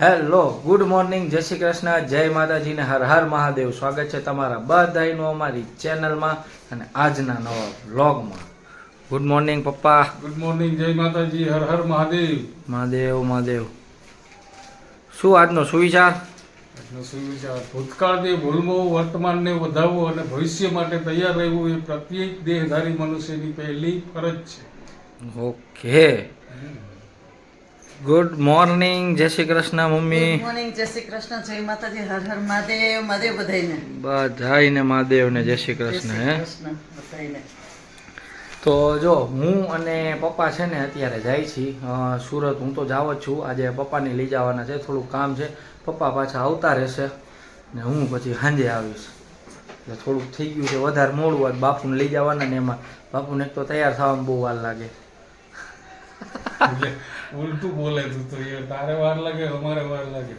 Hello, good morning, જય શ્રી કૃષ્ણ, જય માતાજી ને હર હર મહાદેવ. સ્વાગત છે તમારા બધાનું અમારી ચેનલમાં અને આજના નવા વ્લોગમાં. ગુડ મોર્નિંગ પપ્પા. ગુડ મોર્નિંગ, જય માતાજી, હર હર મહાદેવ. મહાદેવ મહાદેવ. શું આજનો સુવિચાર? આજનો સુવિચાર: ભૂતકાળની ભૂલમો વર્તમાનને વધારવો અને ભવિષ્ય માટે તૈયાર રહેવું એ પ્રત્યેક દેહધારી મનુષ્યની પહેલી ફરજ છે. ઓકે. ગુડ મોર્નિંગ, જય Shri Krishna mummy. Good morning, જય શ્રી કૃષ્ણ, જય માતાજી, હર હર મહાદેવ. મહાદેવ બધાઈને. બધાઈને મહાદેવ ને જય શ્રી કૃષ્ણ. હે બધાઈને. તો જો હું અને પપ્પા છે ને અત્યારે જાય છીએ સુરત. હું તો જાવ જ છું. આજે પપ્પાને લઈ જવાના છે, થોડુંક કામ છે. પપ્પા પાછા આવતા રહેશે ને હું પછી સાંજે આવીશ. એટલે થોડુંક થઈ ગયું છે વધારે મોડું. આજ બાપુને લઈ જવાના ને એમાં બાપુને એક તો તૈયાર થવામાં બહુ વાર લાગે. એટલે ઉલટું બોલે તું તો યાર. તારે વાર લાગે, અમારે વાર લાગે.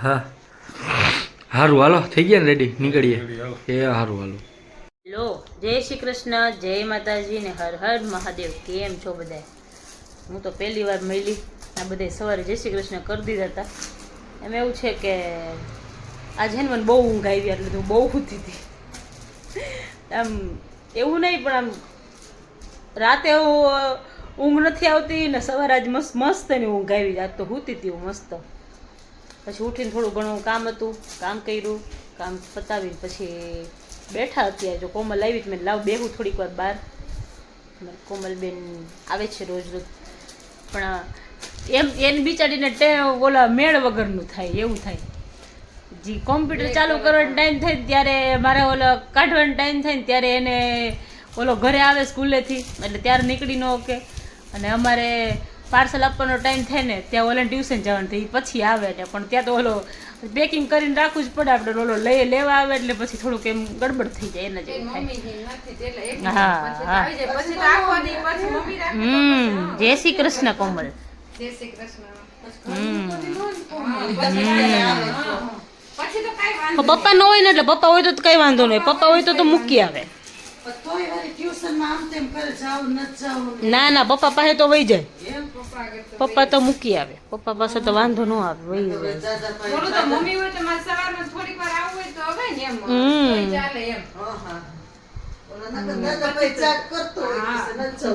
હા, સારું હાલો, થઈ ગયા ને રેડી, નીકળીએ. હાલો. એ સારું હાલો. હેલો, જય શ્રી કૃષ્ણ, જય માતાજી ને હર હર મહાદેવ. કેમ છો બધા? હું તો પહેલી વાર મળી. આ બધા સવારે જય શ્રી કૃષ્ણ કરી દીધા હતા. એમ એવું છે કે આજે ને મને બહુ ઊંઘ આવી, એટલે હું બહુ સૂતી હતી. આમ એવું નહીં, પણ આમ રાતે ઊંઘ નથી આવતી ને સવારે આજ મસ્ત મસ્ત ની ઊંઘ આવી. આજ તો સૂતી હતી હું મસ્ત. પછી ઉઠીને થોડું ઘણું કામ હતું, કામ કર્યું. કામ પતાવીને પછી બેઠા અત્યારે. જો કોમલ આવી મેં લાવ બેહું થોડીક વાર બહાર. કોમલબેન આવે છે રોજ રોજ, પણ એમ એને બિચારીને ઓલા મેળ વગરનું થાય એવું થાય. જે કોમ્પ્યુટર ચાલુ કરવાનો ટાઈમ થાય ત્યારે મારે ઓલો કાઢવાનો ટાઈમ થાય ને ત્યારે એને ઓલો ઘરે આવે સ્કૂલેથી, એટલે ત્યારે નીકળી ન ઓકે. અને અમારે પાર્સલ આપવાનો ટાઈમ થાય ને ત્યાં ઓલા ટ્યુશન જવાનું થાય, પછી આવે ને પણ ત્યાં તો ઓલો પેકિંગ કરીને રાખવું જ પડે આપણે. ઓલો લેવા આવે એટલે પછી થોડુંક એમ ગડબડ થઈ જાય એના જેવું થાય. હા હા. જય શ્રી કૃષ્ણ કોમલ. પપ્પા ન હોય ને એટલે પપ્પા હોય તો કઈ વાંધો નહીં. પપ્પા હોય તો મૂકી આવે. ના ના, પપ્પા પાસે તો વહી જાય. પપ્પા તો મૂકી આવે. પપ્પા પાસે તો વાંધો ન આવે, વહી જાય.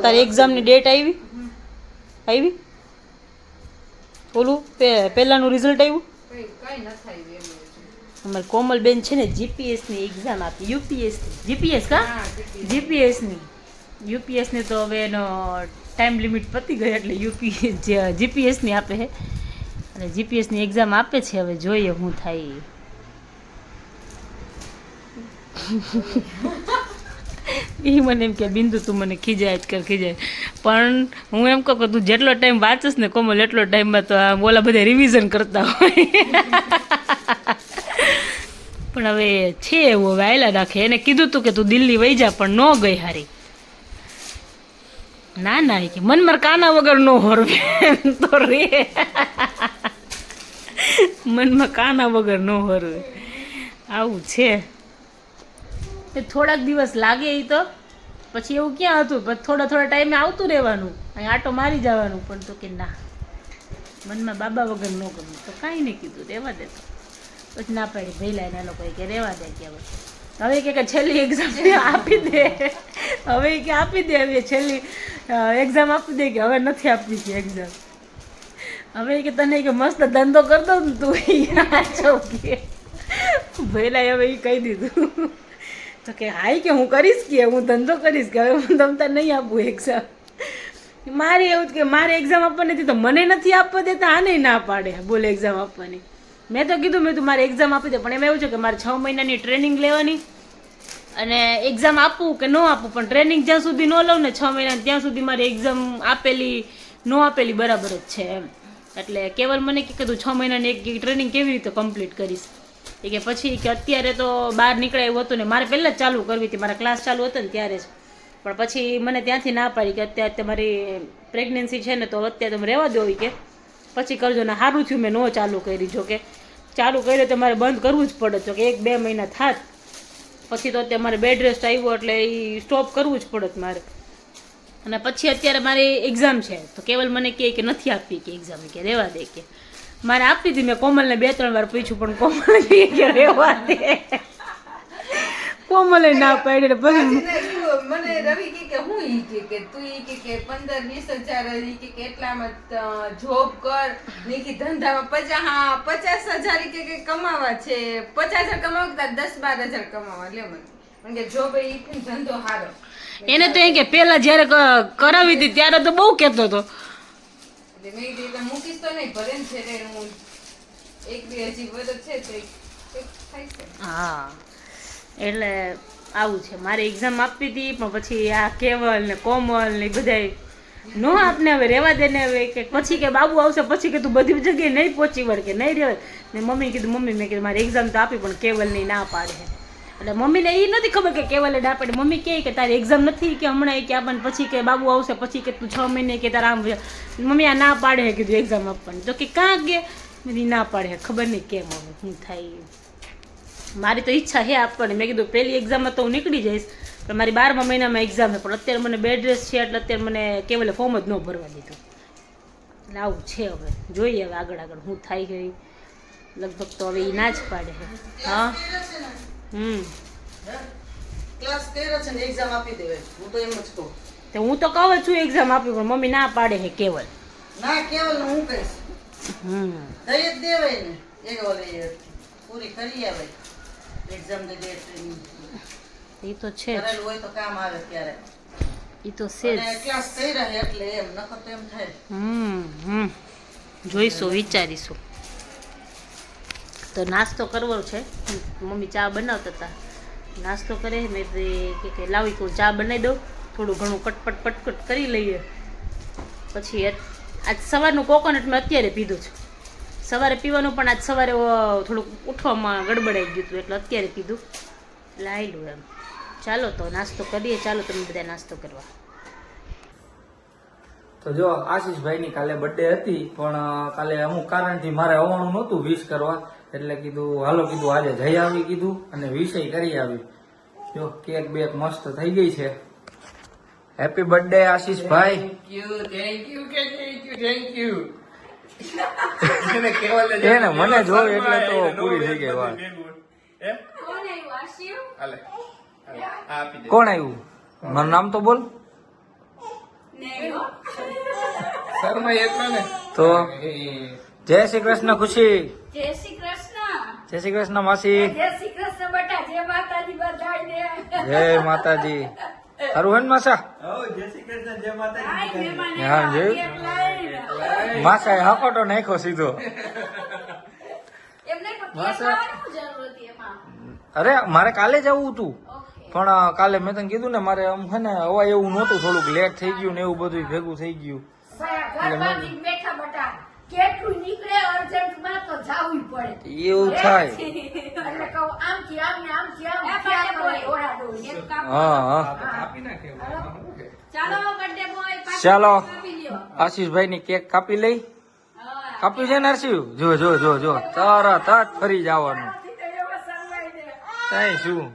તારી એક્ઝામ ની ડેટ આવી? ઓલું પહેલાનું રિઝલ્ટ આવ્યું? અમારે કોમલબેન છે ને જીપીએસ ની એક્ઝામ આપી. જીપીએસ ની તો હવે એનો ટાઈમ લિમિટ પતી ગઈ એટલે જીપીએસ ની આપે છે. અને જીપીએસ ની એક્ઝામ આપે છે. હવે જોઈએ શું થાય. એ મને એમ કે બિંદુ તું મને ખીજાય જ ખીજાય, પણ હું એમ કહું કે તું જેટલો ટાઈમ વાંચસ ને કોમલ એટલો ટાઈમમાં તો ઓલા બધા રિવિઝન કરતા હોય. પણ હવે છે એવું, હવે આયલા રાખે. એને કીધું તું કે તું દિલ્હી વહી જા, પણ ન ગઈ હારી. ના ના, કે મન માર કાના વગર ન હોરવે તો રે. મનમાં કાના વગર ન હોરવે, આવું છે. થોડાક દિવસ લાગે એ તો, પછી એવું ક્યાં હતું. પછી થોડા ટાઈમે આવતું રહેવાનું, અહીં આટો મારી જવાનું. પણ તો કે ના, મનમાં બાબા વગર ન ગમે તો કાંઈ નહીં કીધું, રહેવા દે. તો પછી ના પાડી ભૈલા એના લોકોએ કે રહેવા દે. કે હવે કે છેલ્લી એક્ઝામ આપી દે. હવે કે આપી દે, હવે છેલ્લી એક્ઝામ આપી દે. કે હવે નથી આપવી છે એક્ઝામ. હવે કે તને કે મસ્ત ધંધો કરી દઉં ને તું કે ભૈલા. હવે એ કહી દીધું તો કે હાઈ કે હું કરીશ, કે હું ધંધો કરીશ, કે હવે હું તમતા નહીં આપું એક્ઝામ. મારે એવું જ કે મારે એક્ઝામ આપવાની હતી તો મને નથી આપવા દેતા, આને ના પાડે બોલે એક્ઝામ આપવાની. મેં તો કીધું મેં તું મારે એક્ઝામ આપી દે, પણ એમાં એવું છે કે મારે 6 મહિનાની ટ્રેનિંગ લેવાની અને એક્ઝામ આપવું કે ન આપવું. પણ ટ્રેનિંગ જ્યાં સુધી ન લઉં ને 6 મહિના, ત્યાં સુધી મારી એક્ઝામ આપેલી ન આપેલી બરાબર જ છે એમ. એટલે કેવલ મને કે તું 6 મહિનાની એક ટ્રેનિંગ કેવી રીતે કમ્પ્લીટ કરીશ. એ કે પછી કે અત્યારે તો બહાર નીકળે એવું હતું ને, મારે પહેલાં જ ચાલુ કરવી હતી, મારા ક્લાસ ચાલુ હતો ને ત્યારે જ. પણ પછી મને ત્યાંથી ના પાડી કે અત્યારે તમારી પ્રેગ્નન્સી છે ને તો અત્યારે તમે રહેવા દો કે પછી કરજો ને. સારું થયું મેં ન ચાલુ કરી. જો કે ચાલુ કર્યો તો મારે બંધ કરવું જ પડે. જો કે 1-2 મહિના થાત પછી તો અત્યારે મારે બેડ રેસ્ટ આવ્યો એટલે એ સ્ટોપ કરવું જ પડત મારે. અને પછી અત્યારે મારી એક્ઝામ છે તો કેવલ મને કહે કે નથી આપવી કે એક્ઝામ, કે રહેવા દે. કે મારે આપી હતી મેં કોમલને 2-3 વાર પૂછ્યું પણ કોમલે કે રહેવા દે. કોમલે ના પાડી ને પછી મને રવિ કે હું ઈ કે તું ઈ કે 15-20 હજાર કે એટલામાં જોબ કર ની કે ધંધામાં 50,000 કે કમાવા છે. 50,000 કમાવા 10-12 હજાર કમાવા લે મને પણ કે જોબ ઈ ધંધો હારો. એને તો એ કે પેલા જયારે કરાવી હતી ત્યારે તો બહુ કહેતો હતો. એટલે મેં કીધું મૂકીશ તો નહીં ભલે ને છે હું 1-2 હજી વધુ છે તો થાય છે. હા એટલે આવું છે. મારે એક્ઝામ આપવી હતી પણ પછી આ કેવલ ને કોમલ ને બધાય નો આપને હવે રહેવા દે ને હવે કે પછી કે બાબુ આવશે પછી કે તું બધી જગ્યાએ નહીં પહોંચી વળ કે નહીં રહેવાય ને. મમ્મી કીધું મમ્મી મેં કીધું મારે એક્ઝામ તો આપી પણ કેવલ ની ના પાડે. એટલે મમ્મીને એ નથી ખબર કે કેવલે ના પાડે. મમ્મી કહે કે તારી એક્ઝામ નથી કે હમણાં કે આપણને પછી કે બાબુ આવશે પછી કે તું 6 મહિને કે તારા આમ. મમ્મી આ ના પાડે કીધું એક્ઝામ આપવાની તો કે કાં કે ના પાડે ખબર નહીં કેમ હવે શું થાય. મારી તો ઈચ્છા છે આપવાની. મેં કીધું પહેલી એક્ઝામમાં તો હું નીકળી જઈશ પણ મારી 12મા મહિનામાં એક્ઝામ છે પણ અત્યારે મને બેડ રેસ્ટ છે એટલે અત્યારે મને કેવલે ફોર્મ જ ન ભરવા દીધું. એટલે આવું છે હવે જોઈએ હવે આગળ શું થાય છે. લગભગ તો હવે એ ના જ પાડે છે. હા ક્લાસ કર્યો છે ને એક્ઝામ આપી દેવાય હું તો એમ જ કહું. તો હું તો કહું છું એક્ઝામ આપી પણ મમ્મી ના પાડે છે કેવલ. ના કેવલ હું કહીશ દઈ જ દેવાય ને એક ઓલી પૂરી કરી આવે એક્ઝામ દે દે એ તો છે જ. કરેલું હોય તો કામ આવે ત્યારે એ તો છે જ. અને ક્લાસ થઈ રહે એટલે એમ નકર તો એમ થાય. જોઈશું વિચારીશું. તો નાસ્તો કરવો છે. મમ્મી ચા બનાવતા હતા નાસ્તો કરે મેં કે લાવી કોઈ ચા બનાવી દઉં થોડું ઘણું કટપટ પટપટ કરી લઈએ. પછી આજ સવારનું કોકોનટ મેં અત્યારે પીધું છે. સવારે પીવાનું પણ આજ સવારે થોડુંક ઉઠવામાં ગડબડાઈ ગયું હતું એટલે અત્યારે પીધું એટલે આવેલું એમ. ચાલો તો નાસ્તો કરીએ. ચાલો તમે બધા નાસ્તો કરવા. તો જો આશીષભાઈની કાલે બર્થડે હતી પણ કાલે અમુક કારણથી મારે આવવાનું નહોતું વિશ કરવા એટલે કીધું હાલો કીધું આજે જઈ આવી કીધું અને વિષય કરી આવી. જો કેક બેક મસ્ત થઈ ગઈ છે. હેપી બર્થડે આશીષભાઈ. થેન્ક યુ એને મને જોયું એટલે તો પૂરી થઈ ગઈ વાત. કોણ આવ્યું મારું નામ તો બોલ. શર્મા એટલા ને તો જય શ્રી કૃષ્ણ ખુશી. જય શ્રી કૃષ્ણ. જય શ્રી કૃષ્ણ માસી. જય શ્રી કૃષ્ણ બેટા. જય માતાજી બધાને. જય માતાજી. સારું હે ને માસા. આય મહેમાન હા, આવ્યા. જોયું? કેક લાવીને. માસાએ હકોટો નાખ્યો સીધો. એમને પણ કેક માસા. લાવવાની જરૂર હતી એમાં. અરે મારે કાલે જ આવવું હતું ઓકે. પણ કાલે મેં તને કીધું ને મારે આમ છે ને અવાય એવું નહોતું થોડુંક લેટ થઈ ગયું ને એવું બધું ભેગું થઈ ગયું. ઘર બાંધીને બેઠા બેઠા કેટલું નીકળે અર્જન્ટમાં તો જાવું પડે. એવું થાય. એટલે કહું આમથી આમ ને આમથી આમ ક્યાં કરે ઓળાડો. હા હા ચાલો બર્થડે બોય ચાલો કાપી લ્યો. આશીષભાઈ ની કેક કાપી લઈ. હા. કાપ્યું છે ને હર્ષિવ? જો જો જો જો તરત જ ફરી જવાનું. કઈ શું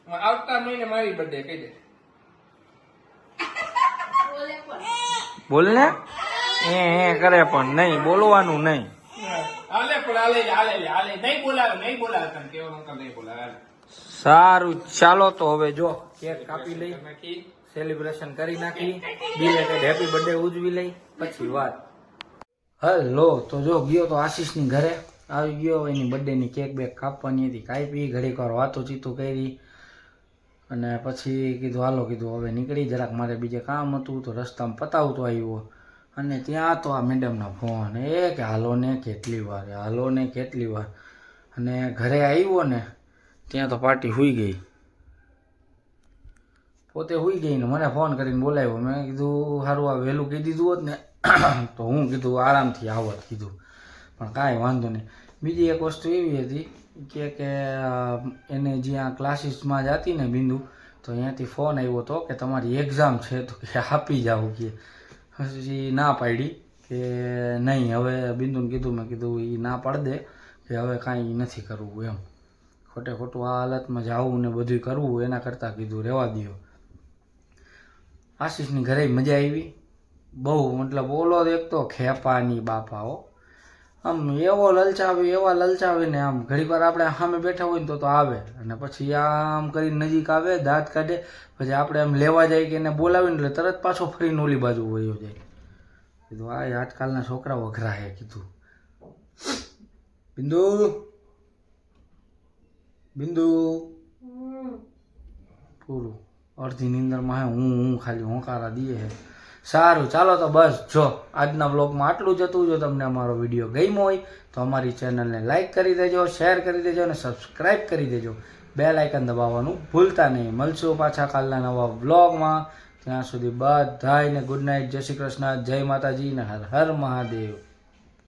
આવતા મહિને મારી બર્થડે કહી દે. બોલે પણ. બોલ ને એ કરે પણ નહીં બોલવાનું નહીં. હાલે પણ હાલે નહીં બોલાવે તને કેવું નહીં બોલાવે. સારું ચાલો તો હવે જો કેક કાપી લઈ સેલિબ્રેશન કરી નાખી બિલેટેડ હેપી બર્થડે ઉજવી લઈ પછી વાત. હેલો તો જો ગયો તો આશીષની ઘરે આવી ગયો. એની બર્થડેની કેક બેક કાપવાની હતી કાપી ઘડીક વાર વાતો ચીતું કરી અને પછી કીધું હાલો કીધું હવે નીકળી જરાક મારે બીજે કામ હતું તો રસ્તામાં પતાવતો આવ્યો અને ત્યાં તો આ મેડમના ફોન કે હાલો ને કેટલી વાર અને ઘરે આવ્યો ને ત્યાં તો પાર્ટી હુઈ ગઈ. પોતે હુઈ ગઈ ને મને ફોન કરીને બોલાવ્યો. મેં કીધું સારું આ વહેલું કહી દીધું હોત ને તો હું કીધું આરામથી આવત કીધું પણ કાંઈ વાંધો નહીં. બીજી એક વસ્તુ એવી હતી કે એને જ્યાં ક્લાસીસમાં જતી ને બિંદુ તો અહીંયાથી ફોન આવ્યો હતો કે તમારી એક્ઝામ છે તો કે આપી જાવ કે પછી ના પાડી કે નહીં. હવે બિંદુને કીધું મેં કીધું એ ના પાડી દે કે હવે કાંઈ નથી કરવું એમ ખોટું આ હાલતમાં જવું ને બધું કરવું એના કરતાં કીધું રહેવા દો. આશીષની ઘરે મજા આવી બહુ મતલબ ઓલો એક તો ખેપાની બાપા હો, આમ એવો લલચાવે ને આમ ઘડીક વાર આપણે સામે બેઠા હોય ને તો આવે, અને પછી આમ કરીને નજીક આવે, દાંત કાઢે, પછી આપણે આમ લેવા જાય કે એને બોલાવીને એટલે તરત પાછો ફરીને ઓલી બાજુ વયો જાય. કીધું આ આજકાલના છોકરા વઘરા હે. કીધું બિંદુ પૂરું અડધી નીંદરમાં હે હું ખાલી હોંકારા દઈએ હે. સારું ચાલો તો બસ જો આજના વ્લોગમાં આટલું જ હતું. જો તમને અમારો વિડીયો ગમ્યો હોય તો અમારી ચેનલને લાઈક કરી દેજો, શેર કરી દેજો અને સબસ્ક્રાઈબ કરી દેજો. બેલ આઇકન દબાવવાનું ભૂલતા નહીં. મળશું પાછા કાલના નવા વ્લોગમાં. ત્યાં સુધી બધાને ગુડ નાઇટ, જય શ્રી કૃષ્ણ, જય માતાજી ને હર હર મહાદેવ.